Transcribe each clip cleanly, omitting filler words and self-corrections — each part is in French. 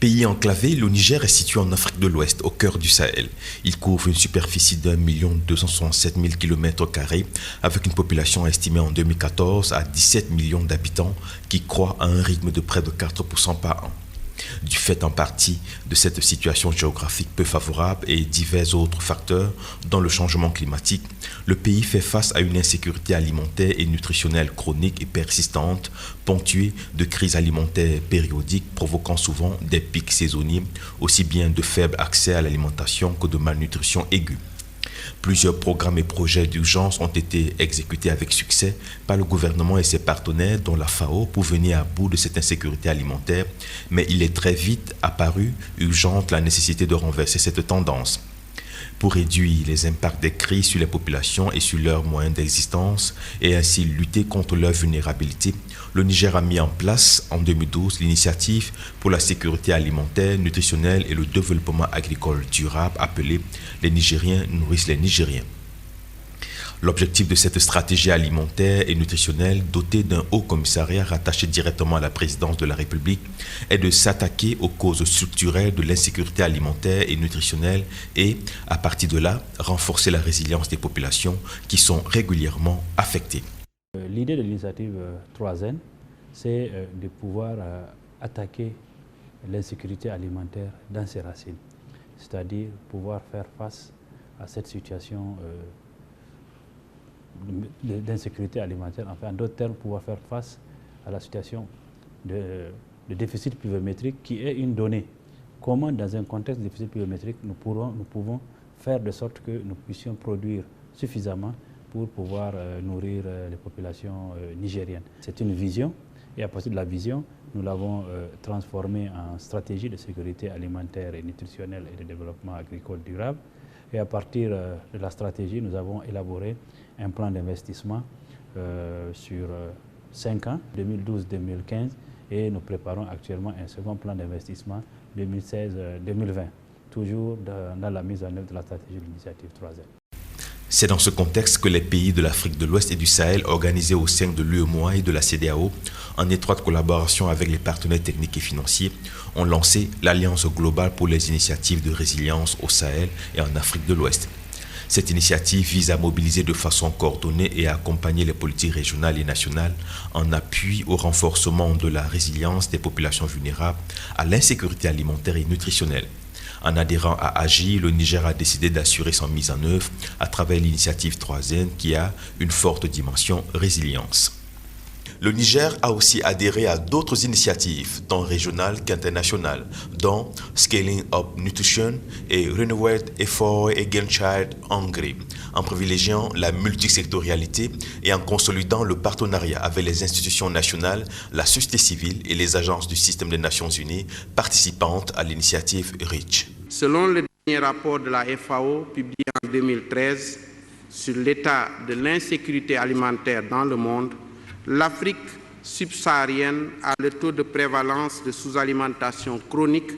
Pays enclavé, le Niger est situé en Afrique de l'Ouest, au cœur du Sahel. Il couvre une superficie d'1 267 000 km² avec une population estimée en 2014 à 17 millions d'habitants qui croît à un rythme de près de 4% par an. Du fait en partie de cette situation géographique peu favorable et divers autres facteurs, dont le changement climatique, le pays fait face à une insécurité alimentaire et nutritionnelle chronique et persistante, ponctuée de crises alimentaires périodiques provoquant souvent des pics saisonniers, aussi bien de faible accès à l'alimentation que de malnutrition aiguë. Plusieurs programmes et projets d'urgence ont été exécutés avec succès par le gouvernement et ses partenaires, dont la FAO, pour venir à bout de cette insécurité alimentaire, mais il est très vite apparu urgente la nécessité de renverser cette tendance. Pour réduire les impacts des crises sur les populations et sur leurs moyens d'existence et ainsi lutter contre leur vulnérabilité, le Niger a mis en place en 2012 l'initiative pour la sécurité alimentaire, nutritionnelle et le développement agricole durable appelée « Les Nigériens nourrissent les Nigériens ». L'objectif de cette stratégie alimentaire et nutritionnelle, dotée d'un haut commissariat rattaché directement à la présidence de la République, est de s'attaquer aux causes structurelles de l'insécurité alimentaire et nutritionnelle et, à partir de là, renforcer la résilience des populations qui sont régulièrement affectées. L'idée de l'initiative 3N, c'est de pouvoir attaquer l'insécurité alimentaire dans ses racines, c'est-à-dire pouvoir faire face à cette situation d'insécurité alimentaire, enfin en d'autres termes, pouvoir faire face à la situation de déficit pluviométrique qui est une donnée. Comment, dans un contexte de déficit pluviométrique, nous pouvons faire de sorte que nous puissions produire suffisamment pour pouvoir nourrir les populations nigériennes. C'est une vision, et à partir de la vision, nous l'avons transformée en stratégie de sécurité alimentaire et nutritionnelle et de développement agricole durable. Et à partir de la stratégie, nous avons élaboré un plan d'investissement sur 5 ans, 2012-2015, et nous préparons actuellement un second plan d'investissement 2016-2020, toujours dans la mise en œuvre de la stratégie de l'initiative 3N. C'est dans ce contexte que les pays de l'Afrique de l'Ouest et du Sahel, organisés au sein de l'UEMOA et de la CEDEAO, en étroite collaboration avec les partenaires techniques et financiers, ont lancé l'Alliance globale pour les initiatives de résilience au Sahel et en Afrique de l'Ouest. Cette initiative vise à mobiliser de façon coordonnée et à accompagner les politiques régionales et nationales en appui au renforcement de la résilience des populations vulnérables à l'insécurité alimentaire et nutritionnelle. En adhérant à AGI, le Niger a décidé d'assurer son mise en œuvre à travers l'initiative 3N qui a une forte dimension résilience. Le Niger a aussi adhéré à d'autres initiatives, tant régionales qu'internationales, dont Scaling Up Nutrition et Renewed Effort Against Child Hungry, en privilégiant la multisectorialité et en consolidant le partenariat avec les institutions nationales, la société civile et les agences du système des Nations Unies participantes à l'initiative REACH. Selon le dernier rapport de la FAO publié en 2013 sur l'état de l'insécurité alimentaire dans le monde, l'Afrique subsaharienne a le taux de prévalence de sous-alimentation chronique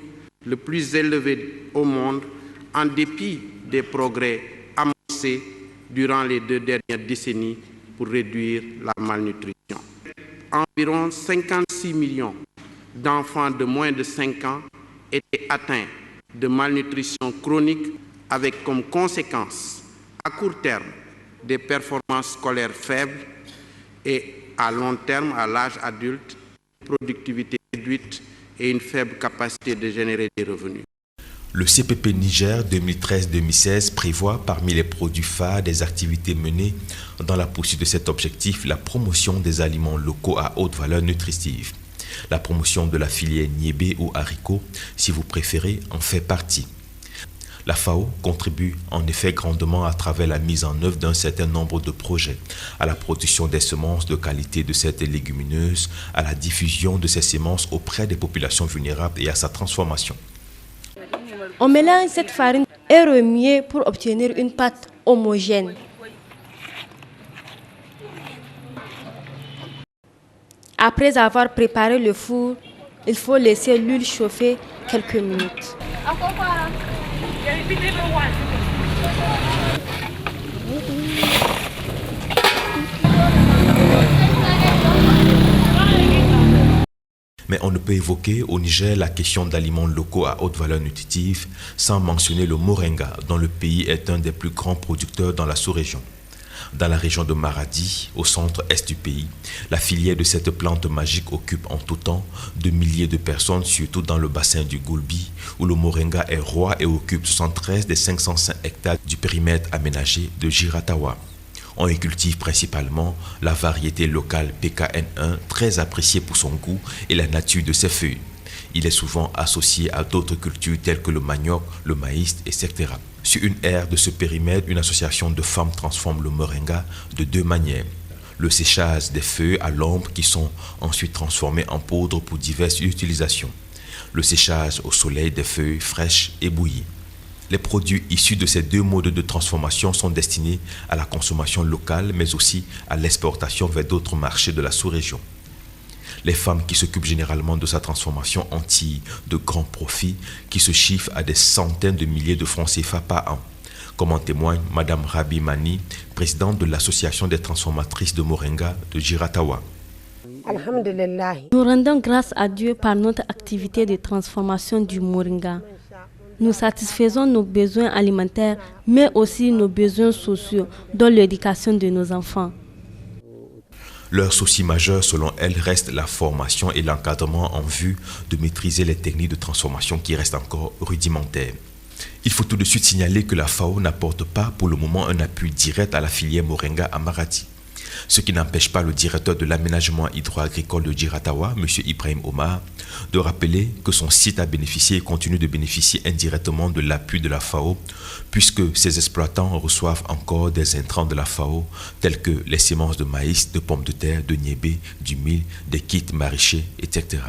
le plus élevé au monde, en dépit des progrès amorcés durant les 2 dernières décennies pour réduire la malnutrition. Environ 56 millions d'enfants de moins de 5 ans étaient atteints de malnutrition chronique avec comme conséquence, à court terme, des performances scolaires faibles et à long terme, à l'âge adulte, une productivité réduite et une faible capacité de générer des revenus. Le CPP Niger 2013-2016 prévoit parmi les produits phares des activités menées dans la poursuite de cet objectif la promotion des aliments locaux à haute valeur nutritive. La promotion de la filière niébé ou haricot, si vous préférez, en fait partie. La FAO contribue en effet grandement à travers la mise en œuvre d'un certain nombre de projets, à la production des semences de qualité de cette légumineuse, à la diffusion de ces semences auprès des populations vulnérables et à sa transformation. On mélange cette farine et remuer pour obtenir une pâte homogène. Après avoir préparé le four, il faut laisser l'huile chauffer quelques minutes. Mais on ne peut évoquer au Niger la question d'aliments locaux à haute valeur nutritive sans mentionner le moringa, dont le pays est un des plus grands producteurs dans la sous-région. Dans la région de Maradi, au centre-est du pays, la filière de cette plante magique occupe en tout temps de milliers de personnes, surtout dans le bassin du Goulbi, où le moringa est roi et occupe 73 des 505 hectares du périmètre aménagé de Giratawa. On y cultive principalement la variété locale PKN1, très appréciée pour son goût et la nature de ses feuilles. Il est souvent associé à d'autres cultures telles que le manioc, le maïs, etc. Sur une aire de ce périmètre, une association de femmes transforme le moringa de deux manières. Le séchage des feuilles à l'ombre qui sont ensuite transformées en poudre pour diverses utilisations. Le séchage au soleil des feuilles fraîches et bouillies. Les produits issus de ces deux modes de transformation sont destinés à la consommation locale, mais aussi à l'exportation vers d'autres marchés de la sous-région. Les femmes qui s'occupent généralement de sa transformation en tirent de grands profits qui se chiffrent à des centaines de milliers de francs CFA par an. Comme en témoigne Madame Rabi Mani, présidente de l'association des transformatrices de moringa de Giratawa. Nous rendons grâce à Dieu par notre activité de transformation du moringa. Nous satisfaisons nos besoins alimentaires, mais aussi nos besoins sociaux, dont l'éducation de nos enfants. Leur souci majeur, selon elle, reste la formation et l'encadrement en vue de maîtriser les techniques de transformation qui restent encore rudimentaires. Il faut tout de suite signaler que la FAO n'apporte pas pour le moment un appui direct à la filière moringa à Maradi. Ce qui n'empêche pas le directeur de l'aménagement hydro-agricole de Giratawa, M. Ibrahim Omar, de rappeler que son site a bénéficié et continue de bénéficier indirectement de l'appui de la FAO, puisque ses exploitants reçoivent encore des intrants de la FAO, tels que les semences de maïs, de pommes de terre, de niébé, du mil, des kits maraîchers, etc.